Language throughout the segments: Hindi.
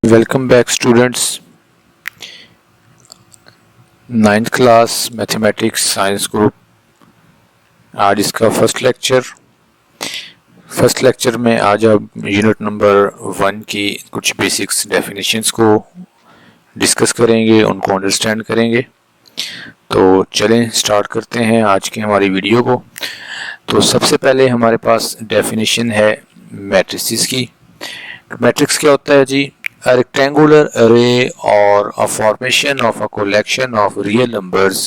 Welcome back students. Ninth class mathematics science group. आज इसका फर्स्ट लेक्चर में आज आप यूनिट नंबर 1 की कुछ बेसिक्स डेफिनेशंस को डिस्कस करेंगे, उनको अंडरस्टैंड करेंगे। तो चलें स्टार्ट करते हैं आज की हमारी वीडियो को। तो सबसे पहले हमारे पास डेफिनेशन है मैट्रिसेस की। मैट्रिक्स क्या होता है जी? A rectangular array or a formation of a collection of real numbers,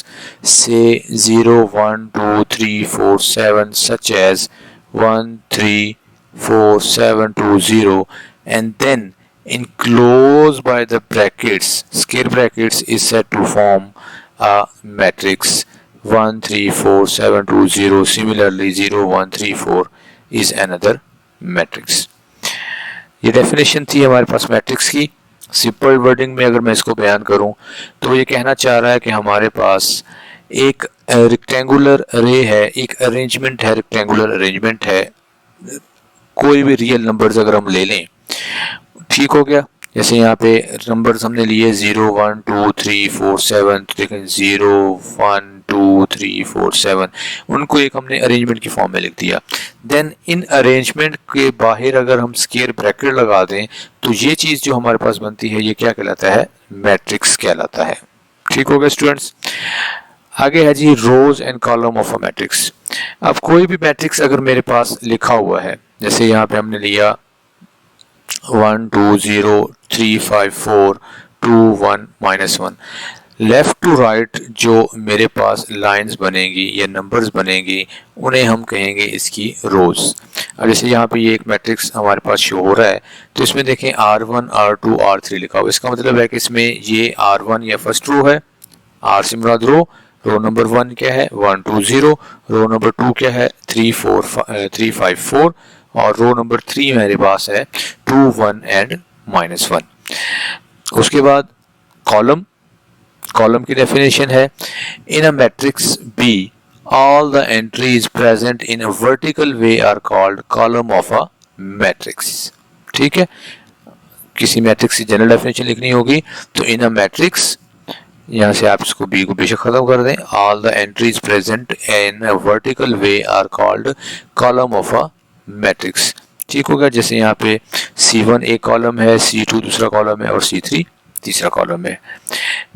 say 0, 1, 2, 3, 4, 7, such as 1, 3, 4, 7, 2, 0, and then enclosed by the brackets, square brackets, is said to form a matrix 1, 3, 4, 7, 2, 0. Similarly, 0, 1, 3, 4 is another matrix. ये डेफिनेशन थी हमारे पास मैट्रिक्स की। सिंपल वर्डिंग में अगर मैं इसको बयान करूं तो ये कहना चाह रहा है कि हमारे पास एक रेक्टेंगुलर अरे है, एक अरेंजमेंट है, रेक्टेंगुलर अरेंजमेंट है। कोई भी रियल नंबर्स अगर हम ले लें, ठीक हो गया। जैसे यहाँ पे नंबर्स हमने लिए 0, 1, 2, 3, 4, 7, देखें 0, 1, 2, 3, 4, 7, उनको एक हमने अरेंजमेंट की फॉर्म में लिख दिया। देन इन अरेंजमेंट के बाहर अगर हम स्क्वायर ब्रैकेट लगा दें तो ये चीज़ जो हमारे पास बनती है ये क्या कहलाता है? मैट्रिक्स कहलाता है। ठीक हो गया स्टूडेंट्स। आगे है जी rows and column of a matrix. अब कोई भी मैट्रिक्स अगर मेरे पास लिखा हुआ है, जैसे यहाँ पे हमने लिया 1, 2, 0, 3, 5, 4, 2, 1, -1, लेफ्ट टू राइट जो मेरे पास लाइंस बनेगी या नंबर्स बनेंगी उन्हें हम कहेंगे इसकी रोज। अब जैसे यहाँ पे ये एक मैट्रिक्स हमारे पास शो हो रहा है तो इसमें देखें R1, R2, R3 लिखा हुआ। इसका मतलब है कि इसमें ये R1 या फर्स्ट रो है, R से मुराद रो नंबर 1 क्या है 1, 2, 0, रो नंबर 2 क्या है 3, 5, 4, और रो नंबर 3 मेरे पास है 2, 1 एंड -1। उसके बाद कॉलम की डेफिनेशन है in a matrix B all the entries present in a vertical way are called column of a matrix. ठीक है, किसी मैट्रिक्स की जनरल डेफिनेशन लिखनी होगी तो इन अ मैट्रिक्स, यहाँ से आप इसको बी को बेशक खत्म कर दें, all the entries present in a vertical way are called column of a matrix. ठीक होगा। जैसे यहाँ पे C1 एक कॉलम है, C2 दूसरा कॉलम है और C3 तीसरा कॉलम है।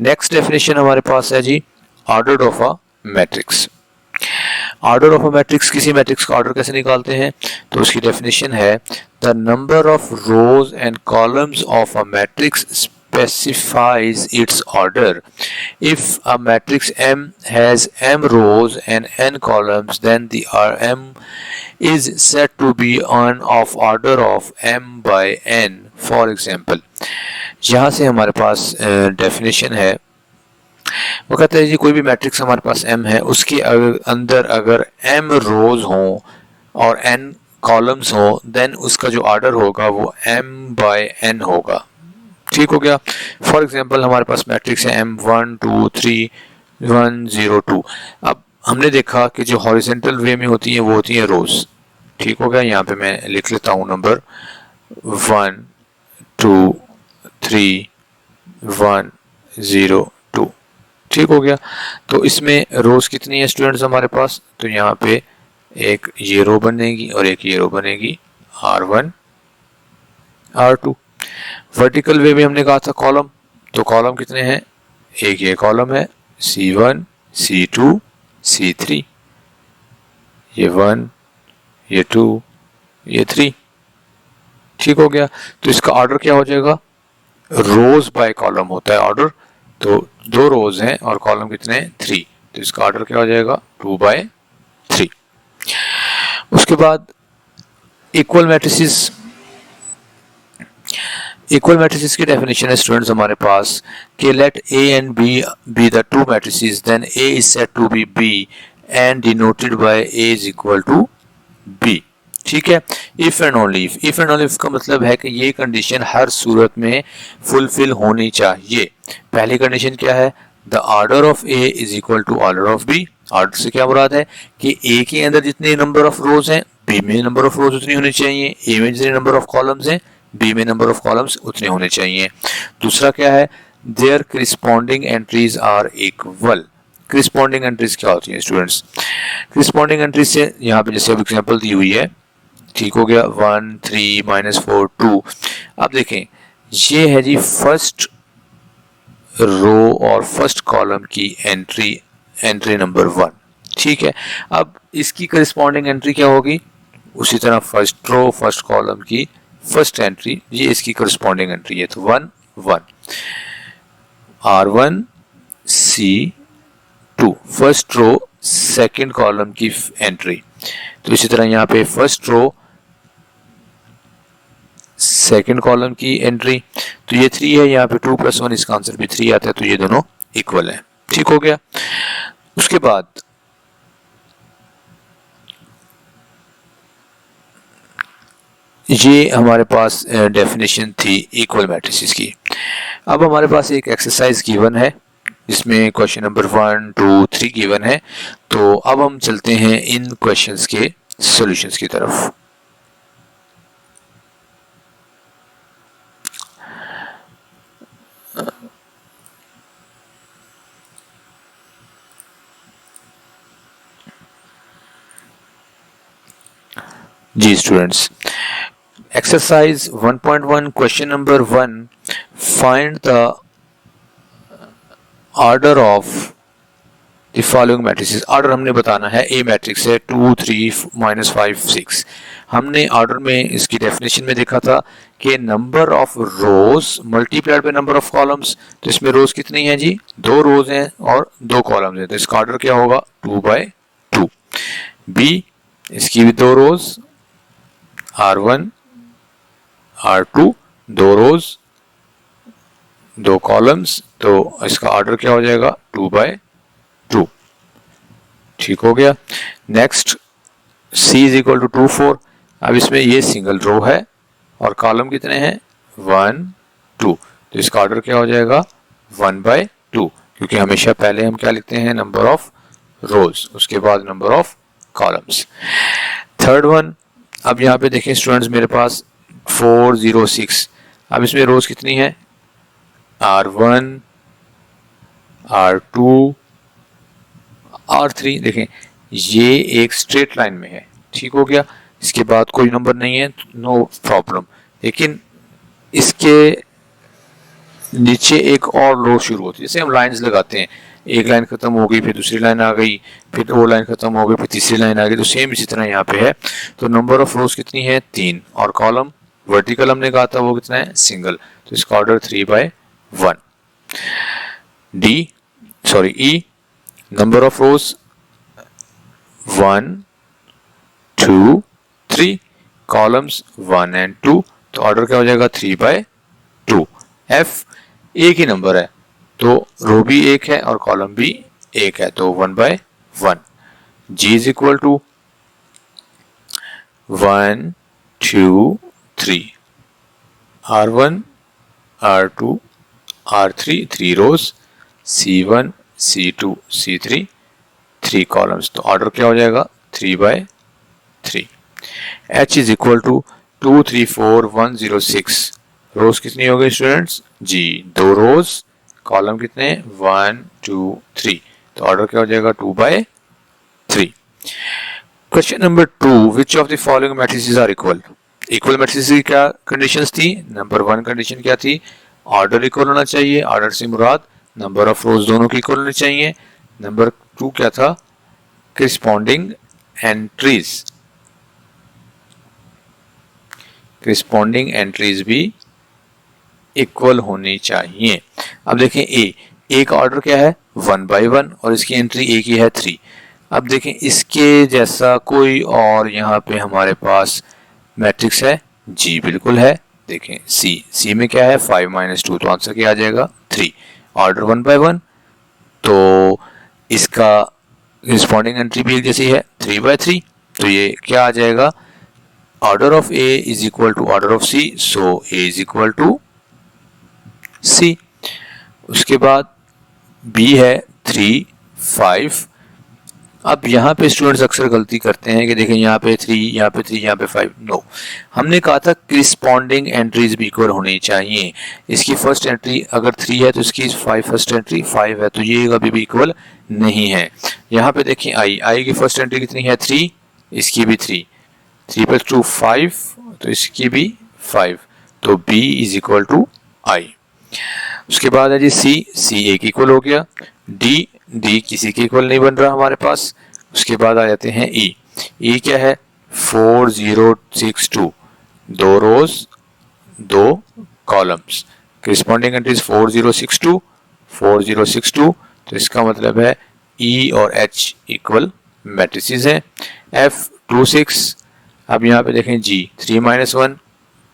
नेक्स्ट डेफिनेशन हमारे पास है जी order of a matrix. Order of a matrix, किसी मैट्रिक्स का ऑर्डर कैसे निकालते हैं? तो उसकी डेफिनेशन है the number of rows and columns of a matrix specifies its order. If a matrix M has m rows and n columns, then the M is said to be on of order of m by n. For example, यहाँ से हमारे पास डेफिनेशन है, वो कहते हैं जी कोई भी मैट्रिक्स हमारे पास m है, उसके अंदर अगर m रोज हों और n कॉलम्स हों, देन उसका जो ऑर्डर होगा वो m by n होगा। ठीक हो गया। फॉर एग्जाम्पल हमारे पास मैट्रिक्स है M1, 2, 3, 1, 0, 2। अब हमने देखा कि जो हॉरिजॉन्टल वे में होती हैं वो होती हैं रोज। ठीक हो गया। यहाँ पे मैं लिख लेता हूँ नंबर 1, 2, 3, 1, 0, 2। ठीक हो गया। तो इसमें रोज कितनी है स्टूडेंट्स हमारे पास? तो यहाँ पे एक ये रो बनेगी और एक ये रो बनेगी R1, R2। वर्टिकल वे में हमने कहा था कॉलम, तो कॉलम कितने हैं? एक ये कॉलम है C1, C2, C3, ये 1, ये 2, ये 3। ठीक हो गया। तो इसका ऑर्डर क्या हो जाएगा? रोज बाय कॉलम होता है ऑर्डर। तो 2 रोज हैं और कॉलम कितने हैं? 3, तो इसका ऑर्डर क्या हो जाएगा? 2/3। उसके बाद इक्वल मैट्रिसेस। इक्वल मैट्रिसेस की डेफिनेशन है स्टूडेंट्स हमारे पास कि late A and B be the two matrices, then A is said to be B and denoted by A is equal to B। ठीक है। If and only if, if and only if का मतलब है कि ये कंडीशन हर सूरत में फुलफिल होनी चाहिए। पहली कंडीशन क्या है? The order of A is equal to order of B। Order से क्या मुराद है कि A के अंदर जितने नंबर ऑफ रोज हैं B में नंबर ऑफ रोज उतनी होनी चाहिए, A में जितने नंबर ऑफ कॉलम्स हैं बी में नंबर ऑफ कॉलम्स उतने होने चाहिए। दूसरा क्या है, there corresponding entries are equal. Corresponding entries क्या होती है स्टूडेंट्स? करिस्पॉन्डिंग एंट्रीज से यहाँ पे जैसे अब एग्जांपल दी हुई है, ठीक हो गया, 1 3 -4 2। अब देखें ये है जी फर्स्ट रो और फर्स्ट कॉलम की एंट्री नंबर 1, ठीक है। अब इसकी करिस्पॉन्डिंग एंट्री क्या होगी? उसी तरह फर्स्ट रो फर्स्ट कॉलम की फर्स्ट एंट्री, ये इसकी करिस्पॉन्डिंग एंट्री है, तो 1 1 R1 C2 first row second column की एंट्री। तो इसी तरह यहाँ पे फर्स्ट रो सेकंड कॉलम की एंट्री, तो ये 3 है, यहाँ पे 2 + 1 इसका आंसर भी 3 आता है, तो ये दोनों इक्वल है, ठीक हो गया। उसके बाद ये हमारे पास डेफिनेशन थी इक्वल मैट्रिसेस की। अब हमारे पास एक एक्सरसाइज गिवन है जिसमें क्वेश्चन नंबर 1 2 3 गिवन है। तो अब हम चलते हैं इन क्वेश्चंस के सॉल्यूशंस की तरफ। जी students, exercise 1.1 question number 1, find the order of the following matrices. Order हमने बताना है, ए मैट्रिक्स है 2 3 -5 6। हमने ऑर्डर में इसकी डेफिनेशन में देखा था कि number of rose multiplied by number of columns. तो इसमें रोज कितनी है जी? 2 रोज हैं और 2 कॉलम्स हैं, तो इसका ऑर्डर क्या होगा? 2/2। बी, इसकी भी 2 रोज R1 R2 2 रोज 2 कॉलम्स, तो इसका ऑर्डर क्या हो जाएगा? 2/2, ठीक हो गया। Next C = 2 4। अब इसमें ये सिंगल रो है और कॉलम कितने हैं? 1 2, तो इसका ऑर्डर क्या हो जाएगा? 1/2, क्योंकि हमेशा पहले हम क्या लिखते हैं? नंबर ऑफ रोज, उसके बाद number of columns. Third one, अब यहाँ पे देखें स्टूडेंट्स, मेरे पास 4 0 6। अब इसमें रोज कितनी है? R1 R2 R3। देखें ये एक स्ट्रेट लाइन में है, ठीक हो गया, इसके बाद कोई नंबर नहीं है, नो प्रॉब्लम। लेकिन इसके नीचे एक और रो शुरू होती है, जैसे हम लाइंस लगाते हैं, एक लाइन खत्म हो गई, फिर दूसरी लाइन आ गई, फिर वो लाइन खत्म हो गई, फिर तीसरी लाइन आ गई, तो सेम इसी तरह यहाँ पे है। तो नंबर ऑफ रोज कितनी है? 3, और कॉलम वर्टिकल हमने कहा था वो कितना है? सिंगल, तो इसका order 3/1। E, number of rose 1 2 3, columns 1 और 2, तो ऑर्डर क्या हो जाएगा? 3/2। F, एक ही नंबर है, तो रो भी एक है और कॉलम भी एक है, तो 1/1। G = 1 2 3, R1 R2 R3 3 रोज, C1 C2 C3 3 कॉलम्स, तो ऑर्डर क्या हो जाएगा? 3/3। H = 2 3 4 1 0 6। रोज कितनी हो गई स्टूडेंट्स? जी 2 रोज, कॉलम कितने? 1 2 3, तो ऑर्डर क्या हो जाएगा? 2/3। Question number 2, which of the following matrices are equal? Equal matrices की क्या कंडीशंस थी? नंबर 1 कंडीशन क्या थी? ऑर्डर इक्वल होना चाहिए। ऑर्डर से मुराद नंबर ऑफ रोज दोनों की इक्वल होनी चाहिए। नंबर 2 क्या था? करिस्पॉन्डिंग एंट्रीज भी इक्वल होनी चाहिए। अब देखें ए का ऑर्डर क्या है? 1/1 और इसकी एंट्री ए की है 3। अब देखें इसके जैसा कोई और यहाँ पे हमारे पास मैट्रिक्स है? जी बिल्कुल है। देखें सी में क्या है? 5 - 2, तो आंसर क्या आ जाएगा? 3। ऑर्डर 1/1, तो इसका रिस्पॉन्डिंग एंट्री भी एक जैसी है 3/3, तो ये क्या आ जाएगा? Order of A is equal to order of C, so A is equal to C. उसके बाद बी है 3 5, अब यहाँ पे स्टूडेंट्स अक्सर गलती करते हैं कि देखें यहाँ पे 3, यहाँ पे 3, यहाँ पे 5। नो, हमने कहा था क्रिस्पॉन्डिंग एंट्रीज भी इक्वल होनी चाहिए। इसकी फर्स्ट एंट्री अगर 3 है तो इसकी फर्स्ट एंट्री 5 है, तो ये कभी भी इक्वल नहीं है। यहाँ पे देखें आई की फर्स्ट एंट्री कितनी है 3, इसकी भी 3, 3 + 2 5, तो इसकी भी 5, तो B इज इक्वल टू आई। उसके बाद है जी सी ए की इक्वल हो गया, डी किसी के इक्वल नहीं बन रहा हमारे पास। उसके बाद आ जाते हैं ई क्या है 4062, 2 रोज 2 कॉलम्स, करिस्पॉन्डिंग एंट्रीज 4062 4062, तो इसका मतलब है ई और एच इक्वल मैट्रिसेस हैं। F26, अब यहाँ पे देखें जी 3 - 1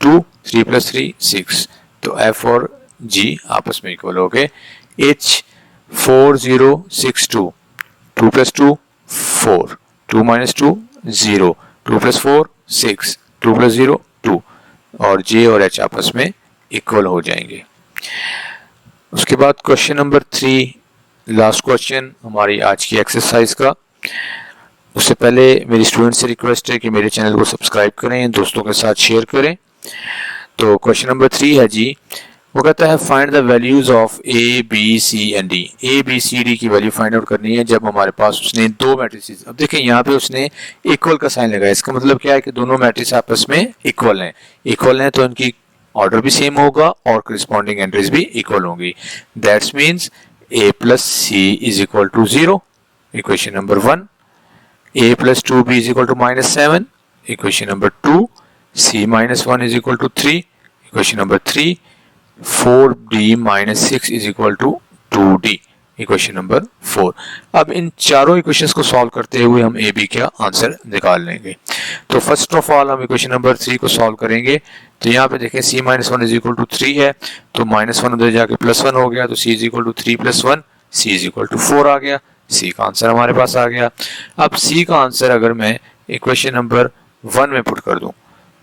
2, 3 + 3 6, तो F और G आपस में इक्वल हो गए। H 4062, 2 + 2 4, 2 - 2 0, 2 + 4 6, 2 + 0 2, और J और H आपस में इक्वल हो जाएंगे। उसके बाद क्वेश्चन नंबर 3, लास्ट क्वेश्चन हमारी आज की एक्सरसाइज का। उससे पहले मेरी स्टूडेंट से रिक्वेस्ट है कि मेरे चैनल को सब्सक्राइब करें, दोस्तों के साथ शेयर करें। तो क्वेश्चन नंबर 3 है जी, वो कहता है find the values of A B C and D. A B C D की वैल्यू फाइंड आउट करनी है जब हमारे पास उसने 2 मैट्रिसेस। अब देखें यहाँ पे उसने इक्वल का साइन लगाया, इसका मतलब क्या है कि दोनों मैट्रिक्स आपस में इक्वल हैं तो उनकी ऑर्डर भी सेम होगा और करिस्पॉन्डिंग एंट्रीज भी इक्वल होंगी। That's means a + c is equal to 0, equation number 1। a + 2b is equal to -7, equation number 2। c - 1 is equal to 3, equation number 3। 4d - 6 is equal to 2d, equation number 4। अब इन चारों इक्वेशंस को सॉल्व करते हुए हम ए बी का आंसर निकाल लेंगे। तो फर्स्ट ऑफ ऑल हम इक्वेशन नंबर 3 को सॉल्व करेंगे। तो यहाँ पे देखें c - 1 इज इक्वल टू 3 है, तो -1 उधर जाके +1 हो गया, तो c is equal to 3 + 1, c is equal to 4 आ गया। c का आंसर हमारे पास आ गया। अब c का आंसर अगर मैं इक्वेशन नंबर 1 में पुट कर दूं,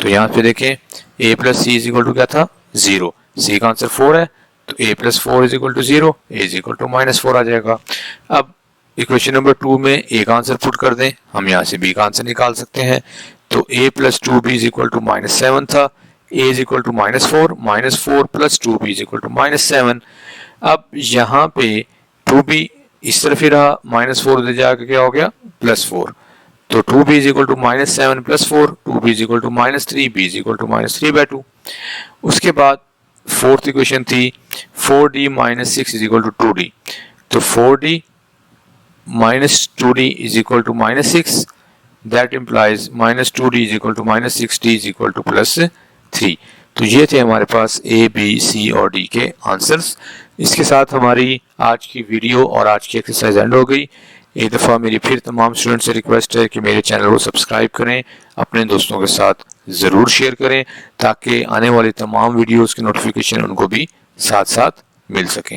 तो यहाँ पे देखें a + c is equal to क्या था 0, c का आंसर 4 है, तो a + 4 is equal to 0, a is equal to -4 आ जाएगा। अब इक्वेशन नंबर 2 में a का आंसर पुट कर दें, हम यहाँ से b का आंसर निकाल सकते हैं। तो a + 2b is equal to -7 था, a is equal to -4, -4 + 2b is equal to -7। अब यहाँ पे 2b इस तरफ ही रहा, -4 उधर जाकर क्या हो गया +4, तो 2b is equal to -7 + 4, 2b is equal to -3, b is equal to -3/2। उसके बाद फोर्थ इक्वेशन थी 4d - 6 is equal to 2d, तो 4d - 2d is equal to -6, that implies -2d is equal to -6d is equal to +3। तो ये थे हमारे पास ए बी सी और डी के आंसर्स। इसके साथ हमारी आज की वीडियो और आज की एक्सरसाइज एंड हो गई। एक दफ़ा मेरी फिर तमाम स्टूडेंट से रिक्वेस्ट है कि मेरे चैनल को सब्सक्राइब करें, अपने दोस्तों के साथ ज़रूर शेयर करें ताकि आने वाली तमाम वीडियोस की नोटिफिकेशन उनको भी साथ साथ मिल सकें।